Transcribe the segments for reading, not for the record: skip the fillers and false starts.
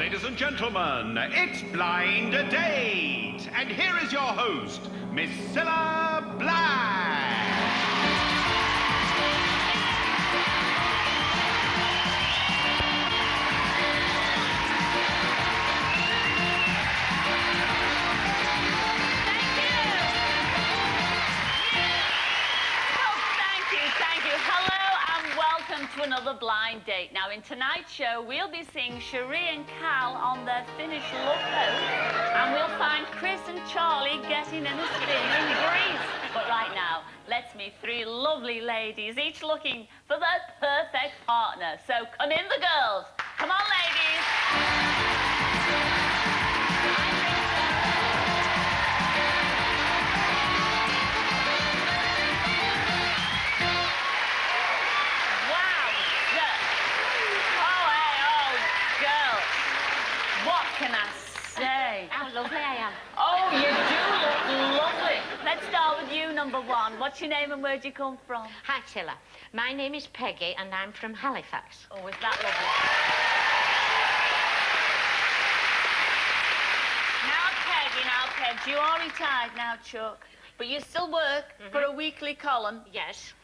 Ladies and gentlemen, it's Blind Date. And here is your host, Miss Cilla Black. To another blind date. Now, in tonight's show, we'll be seeing Cherie and Cal on their Finnish love boat, and we'll find Chris and Charlie getting in a spin in Greece. But right now, let's meet three lovely ladies, each looking for their perfect partner. So come in, the girls. Come on, ladies. Can I say? How lovely I am. Oh, you do look lovely. Let's start with you, number one. What's your name and where do you come from? Hi, Cilla. My name is Peggy and I'm from Halifax. Oh, is that lovely? Now, Peg, you are retired now, Chuck, but you still work for a weekly column. Yes.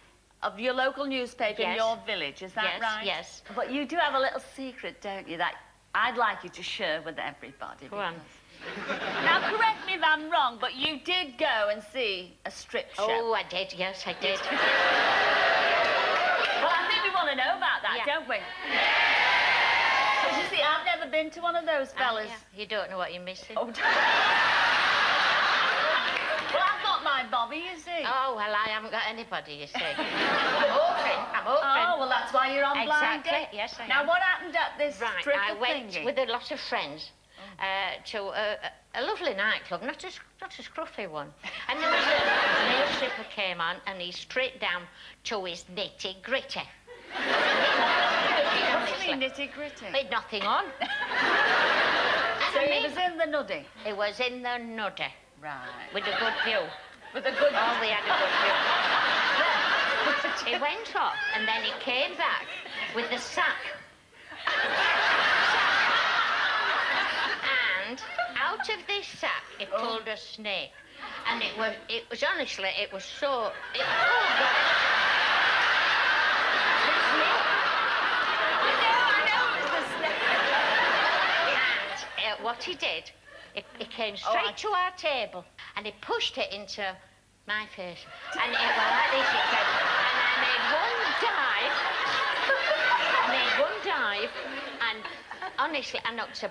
Of your local newspaper in your village, is that right? Yes. But you do have a little secret, don't you, that I'd like you to share with everybody. Go on. Now, correct me if I'm wrong, but you did go and see a strip show. Oh, I did, yes, I did. Well, I think we want to know about that, don't we? Because you see, I've never been to one of those fellas. You don't know what you're missing. Oh, well, I've got my Bobby, you see. Oh, well, I haven't got anybody, you see. I'm open. Oh, well, that's why you're on Blind Date. Exactly, yes, I am. Now, what happened at this strip I went thingy? with a lot of friends to a lovely nightclub, not a scruffy one. And there was a male stripper came on and he stripped down to his nitty-gritty. What do you mean, nitty-gritty? He'd nothing on. So it was in the nuddy? It was in the nuddy. Right. With a good view. With a good view? Oh, we had a good view. He went off and then he came back with the sack. And out of this sack, he pulled a snake. And it was honestly, it was so... And what he did, he came straight to our table and he pushed it into my face. And it was like this, it said, and I made one dive, and honestly, I knocked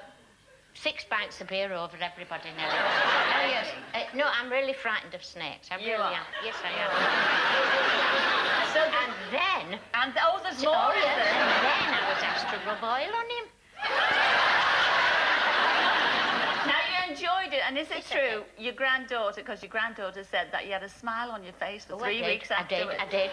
6 banks of beer over everybody nearly. Oh, yes. No, I'm really frightened of snakes. I really am. Yes, I am. So and then... And, oh, there's more, is there? And then I was asked to rub oil on him. Now, you enjoyed it, and is it true, your granddaughter, because your granddaughter said that you had a smile on your face for 3 weeks afterwards? I did.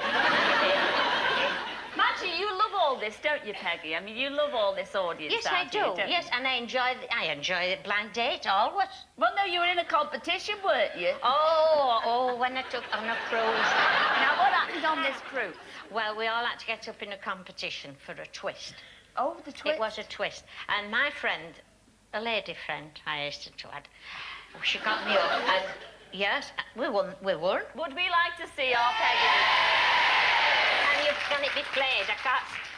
Actually, you love all this, don't you, Peggy? I mean, you love all this audience. Yes, I do. Yes, and I enjoy the Blind Date always. Well, no, you were in a competition, weren't you? Oh, when I took on a cruise. Now, what happened on this cruise? Well, we all had to get up in a competition for a twist. Oh, the twist? It was a twist. And my friend, a lady friend I hastened to add, she got me up and, yes, we won. Would we like to see our Peggy? Can it be played? I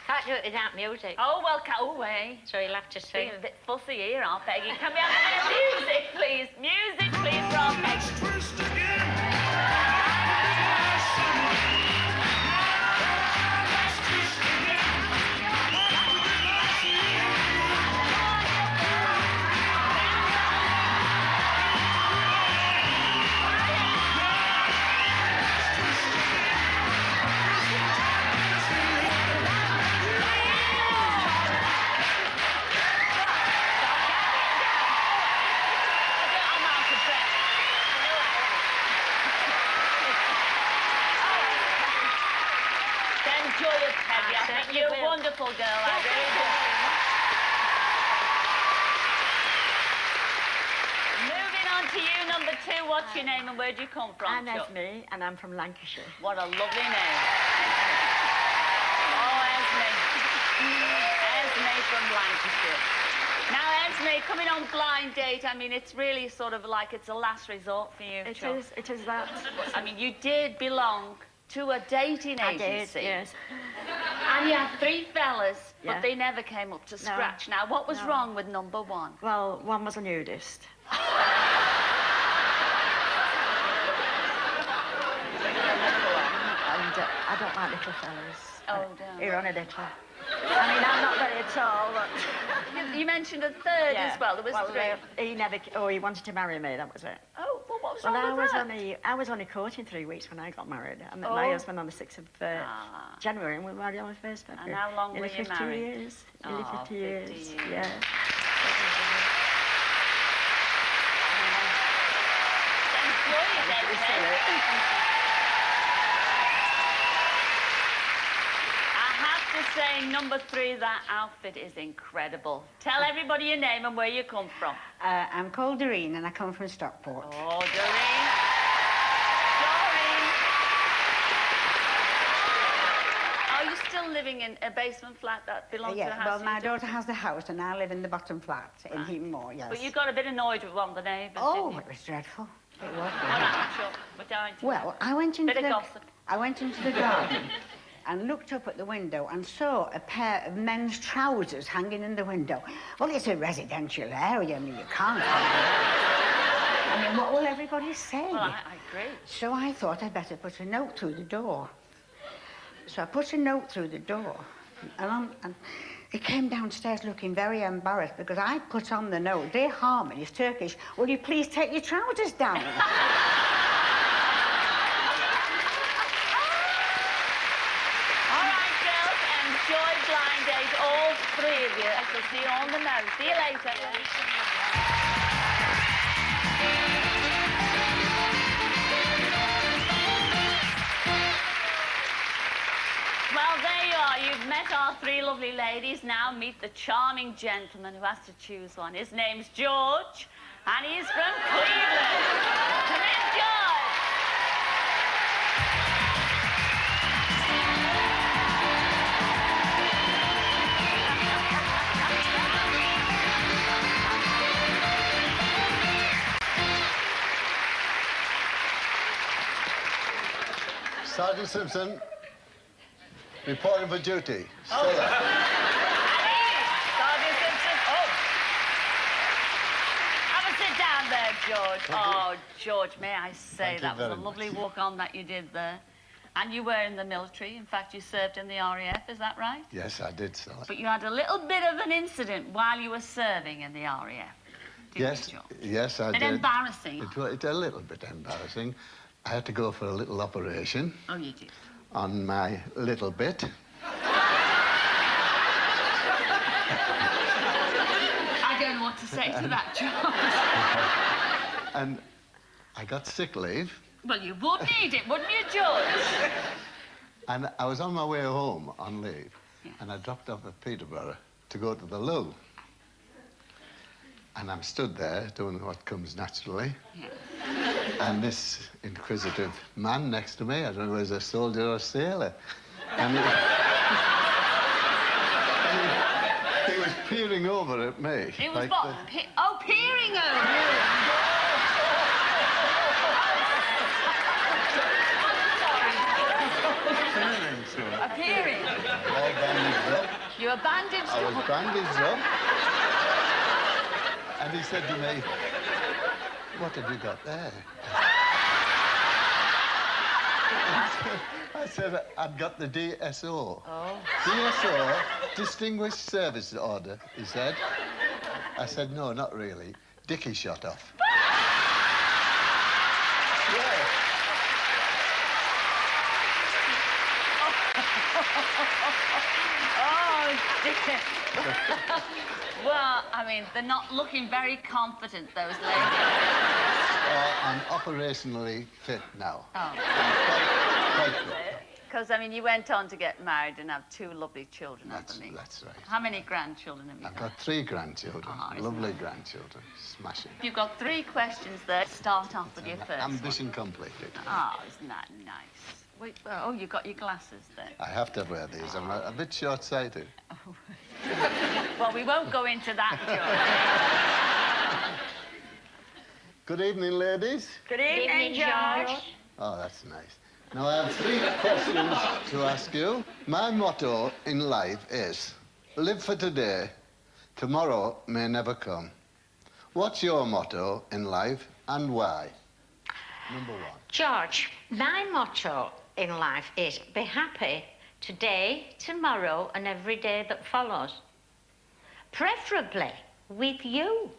can't do it without music. Oh, well, go away. So you'll have to sing. Being a bit fussy here, our Peggy. Can we have a bit of music, please? Music, please, for our Peggy. You're a wonderful girl, I really do. Moving on to you, number 2. What's your name and where do you come from, I'm Esme, and I'm from Lancashire. What a lovely name. Oh, Esme. Esme from Lancashire. Now, say, coming on blind date, I mean, it's really sort of like it's a last resort for you, Charlie. It is that. I mean, you did belong to a dating I agency. did, yes. And you had 3 fellas, Yeah. but they never came up to scratch. Now, what was wrong with number 1? Well, one was a nudist. And I don't like little fellas. Oh, don't. You're only little. I mean, I'm not very tall, but... You mentioned a third as well. There was 3. He never... Oh, he wanted to marry me, that was it. Oh, well, what was Well, wrong with that? I was only courting 3 weeks when I got married. I met Oh. my husband on the 6th of January, and we were married on the 1st February. And how long were Nearly you 50 married? years. Nearly Oh, 50 50 years. years. Yeah. Enjoy it, then. I have to say, number 3, that outfit is incredible. Tell everybody your name and where you come from. I'm called Doreen and I come from Stockport. Oh, Doreen. Doreen. Are you still living in a basement flat that belongs to the Yeah, house? well, you my do? daughter has the house and I live in the bottom flat in Heaton Moor, yes. But you got a bit annoyed with one of the neighbours, Oh, didn't you? it was dreadful. It was All dreadful. right, I'm sure. We're dying to Well, I went into Bit of gossip. I went into the garden and looked up at the window and saw a pair of men's trousers hanging in the window. Well, it's a residential area. I mean, you can't. I mean, what will everybody say? Well, I agree. So I thought I'd better put a note through the door. So I put a note through the door, and he came downstairs looking very embarrassed because I put on the note, "Dear Harmon, it's Turkish. Will you please take your trousers down?" All right, girls, enjoy blind date, all 3 of you. I shall see you on the nose. See you later. Well, there you are. You've met our 3 lovely ladies. Now meet the charming gentleman who has to choose one. His name's George, and he's from Cleveland. Come in, George. Sergeant Simpson, reporting for duty. Oh. Sergeant Simpson. Oh. Have a sit down there, George. Oh, George, may I say Thank you that was a very lovely much. walk on that you did there. And you were in the military. In fact, you served in the RAF, is that right? Yes, I did, sir. But you had a little bit of an incident while you were serving in the RAF. Didn't Yes, you, George? yes, I Bit did. embarrassing. It's a little bit embarrassing. I had to go for a little operation Oh, you did. on my little bit. I don't know what to say to that, George. And I got sick leave, Well, you would need it, wouldn't you, George? and I was on my way home on leave, and I dropped off at Peterborough to go to the loo. And I'm stood there doing what comes naturally. Yeah. And this inquisitive man next to me, I don't know if he was a soldier or a sailor, and he was peering over at me. It was like what? Peering over you. Peering, sir. Appearing. All bandaged up. You were bandaged I was up. bandaged up. And he said to me, "What have you got there?" I said, "I've got the DSO." Oh. DSO, Distinguished Service Order, he said. I said, "No, not really. Dickie shot off." Yeah. Oh, dear. Well, I mean, they're not looking very confident, those ladies. I'm operationally fit now. Oh. Quite fit. Because, I mean, you went on to get married and have 2 lovely children, haven't you? That's right. How many grandchildren have you I've got? got 3 grandchildren, Oh, isn't lovely grandchildren, smashing. You've got 3 questions there. Start off with your first one. Ambition completed. Oh, isn't that nice? Wait, oh, you got your glasses there. I have to wear these. I'm a bit short-sighted. Well, we won't go into that, George. Good evening, ladies. Good Evening, George. Oh, that's nice. Now, I have 3 questions to ask you. My motto in life is, live for today, tomorrow may never come. What's your motto in life and why? Number 1. George, my motto in life is be happy today, tomorrow, and every day that follows. Preferably with you.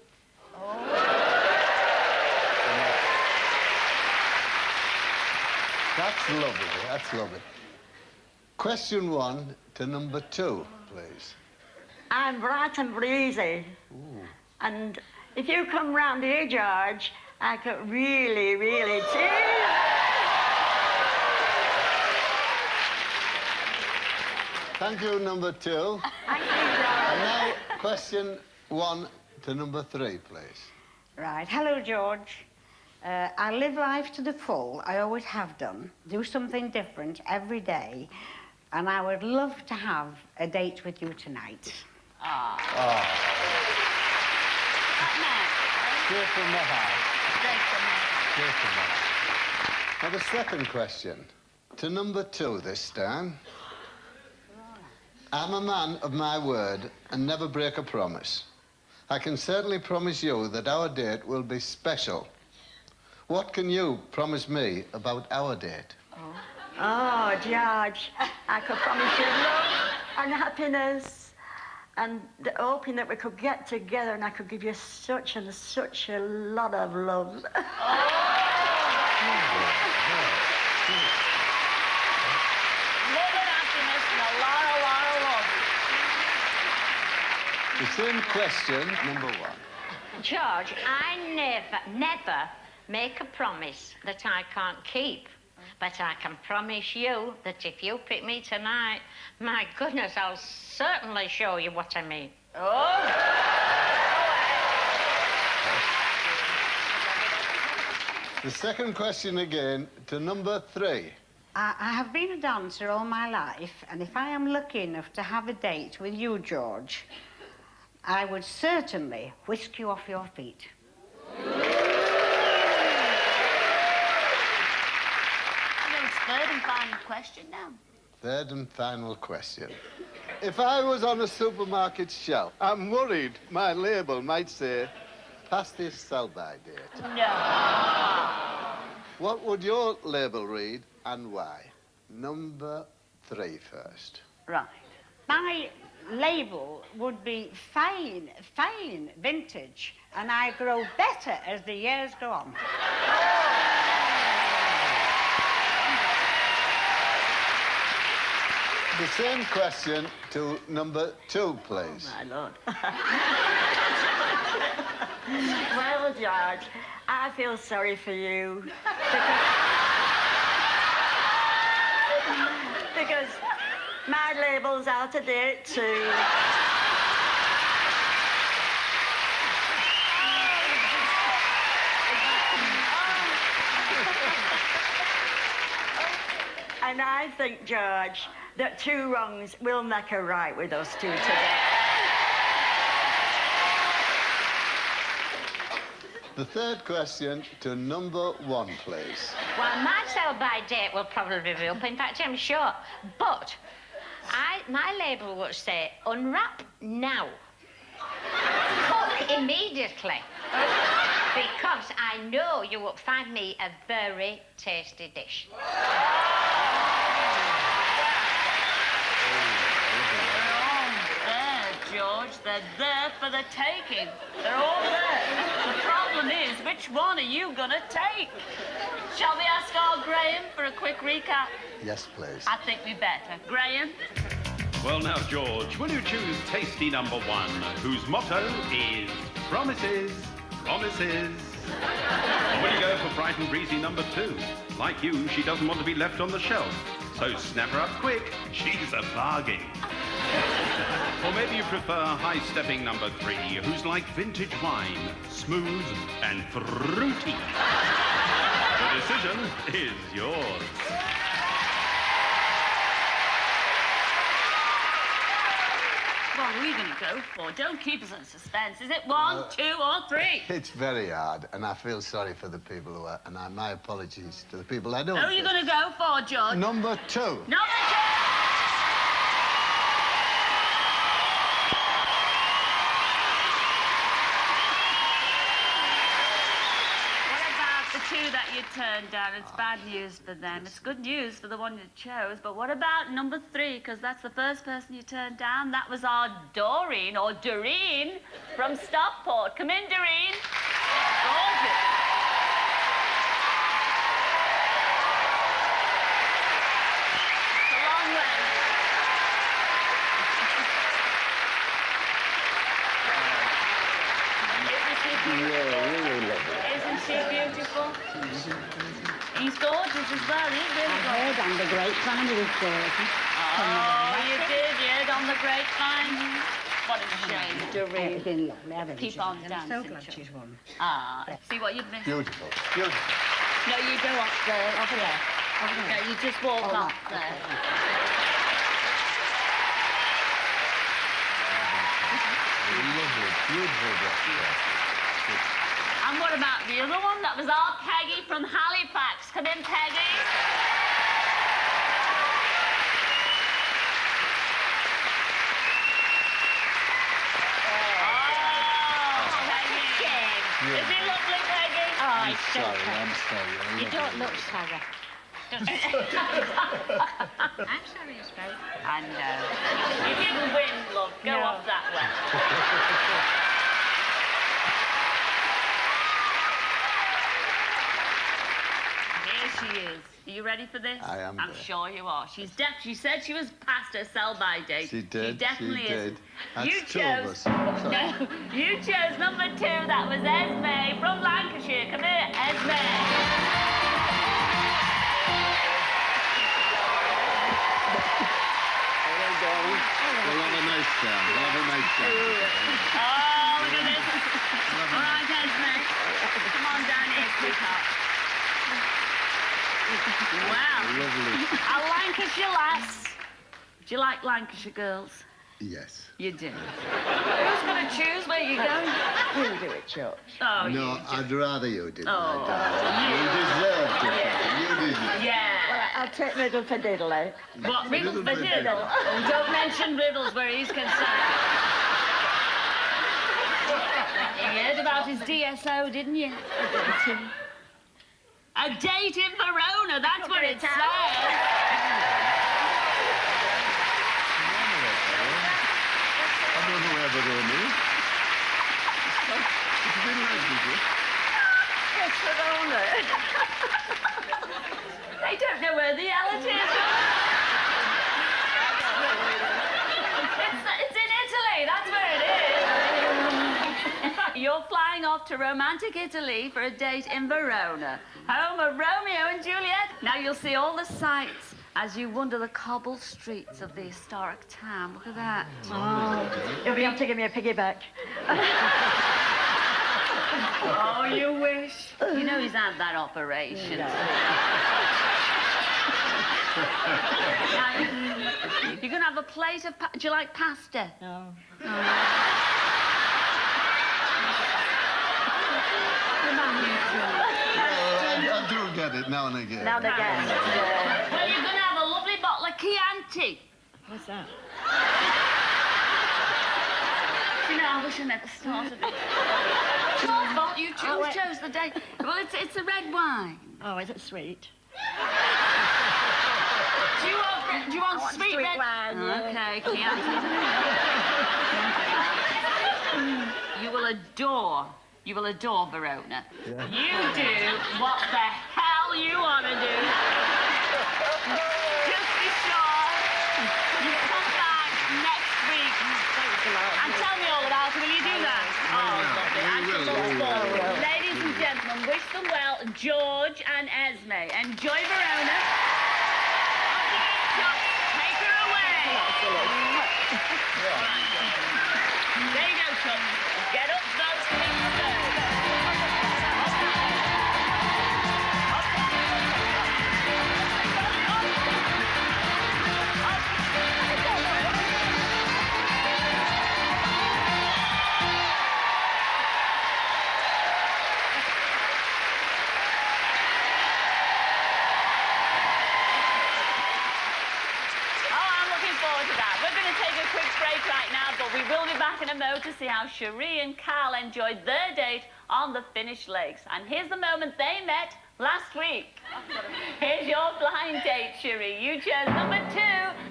That's lovely, that's lovely. Question 1 to number 2, please. I'm bright and breezy. And if you come round here, George, I could really, really tease. Thank you, number 2. Thank you, George. And now, question 1 to number 3, please. Right. Hello, George. I live life to the full. I always have done. Do something different every day. And I would love to have a date with you tonight. Straight from the heart. Straight from the heart. Now, the second question, to number 2 this time. I'm a man of my word and never break a promise. I can certainly promise you that our date will be special. What can you promise me about our date? Oh, George, I could promise you love and happiness and hoping that we could get together and I could give you such and such a lot of love. Love and happiness and a lot of love. The same question, number 1. George, I never make a promise that I can't keep. But I can promise you that if you pick me tonight, my goodness, I'll certainly show you what I mean. The second question again to number 3. I have been a dancer all my life, and if I am lucky enough to have a date with you, George, I would certainly whisk you off your feet. Third and final question now. Third and final question. If I was on a supermarket shelf, I'm worried my label might say, past this sell-by date. No. What would your label read and why? Number 3 first. Right. My label would be fine vintage, and I grow better as the years go on. The same question to number 2, please. My Lord. Well, George, I feel sorry for you. Because my label's out of date too. And I think, George, that 2 wrongs will make a right with us 2 today. The third question to number 1, please. Well, my sell-by date will probably be up. In fact, I'm sure. But my label would say, unwrap now. Cook immediately. Because I know you will find me a very tasty dish. George, they're there for the taking. They're all there. The problem is, which one are you gonna take? Shall we ask our Graham for a quick recap? Yes, please. I think we better. Graham? Well, now, George, will you choose tasty number 1, whose motto is promises, promises? Or will you go for bright and breezy number 2? Like you, she doesn't want to be left on the shelf. So snap her up quick. She's a bargain. Or maybe you prefer high-stepping number 3, who's like vintage wine, smooth and fruity. The decision is yours. Well, Who are you going to go for? Don't keep us in suspense. Is it 1, 2, or 3? It's very hard, and I feel sorry for the people who are... And my apologies to the people I don't... Who are you going to go for, George? Number 2. Number 2! The two that you turned down, it's bad news for them. It's good news for the one you chose, but what about number 3? Because that's the first person you turned down. That was our Doreen, or Doreen, from Stockport. Come in, Doreen. Gorgeous. It's a long way. Isn't she beautiful? He's gorgeous as well. He's really I heard on the grapevine he was gorgeous. Oh, you did, you heard on the grapevine. What a shame. It's been lovely, haven't Keep you? on I'm dancing, so glad Chuck. she's won. Ah, see what you've missed. Beautiful. Beautiful. No, you go up there. Over there. Over No, there. you just walk Oh, up that. there. Lovely, beautiful dress. And what about the other one? That was our Peggy from Halifax. Come in, Peggy. Oh, Peggy. Is he lovely, Peggy? Oh, I'm it's so sorry, kind. I'm sorry. You don't look sorry. I'm sorry, I suppose. I know. You didn't win, love. Go No. up that way. Here she is. Are you ready for this? I am I'm ready. sure you are. She said she was past her sell-by date. She did, She definitely she is. did. That's You two of chose. us. Sorry. No, you chose number 2. That was Esme from Lancashire. Come here, Esme. We'll have a nice time. We'll have a nice time. Oh, look at this. All right, Esme. Come on down here, sweetheart. Wow. Lovely. A Lancashire lass. Do you like Lancashire girls? Yes. You do. Who's going to choose where you're going? You do it, Chuck. Oh, No, you do. I'd rather you did. Oh. You deserve to. You deserve. Yeah. I'll take middle for diddly. What, riddle Riddle for for diddle? diddle. Oh, don't mention riddles where he's concerned. You heard about his DSO, didn't you? A date in Verona, that's what it says. I don't know where Verona is. It's been like Yes, Verona. They don't know where the hell it is. It's in Italy, that's where it is. In fact, you're flying off to romantic Italy for a date in Verona, home of Romeo and Juliet. Now you'll see all the sights as you wander the cobbled streets of the historic town. Look at that. You'll be able to give me a piggyback. Oh, you wish. You know he's had that operation. Now, you're going to have a plate of... Do you like pasta? No. I do get it now and again. Now and again. Well, you're going to have a lovely bottle of Chianti. What's that? You know, I wish I never started it. It's your fault. You chose the date. Well, it's a red wine. Oh, is it sweet? Do you want want sweet sweet red wine, yeah. Okay, Chianti. You will adore Verona. Yeah. You do what the hell you want to do. Just be sure you come back next week and tell me all about it. Will you do that? Oh, lovely. I shall look forward to it. Ladies and gentlemen, wish them well, George and Esme. Enjoy Verona. Take her away. There you go, Chuck. Get up, forward to that. We're going to take a quick break right now, but we will be back in a mo to see how Cherie and Cal enjoyed their date on the Finnish Lakes. And here's the moment they met last week. Here's your blind date, Cherie. You chose number 2.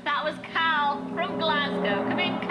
That was Cal from Glasgow. Come in,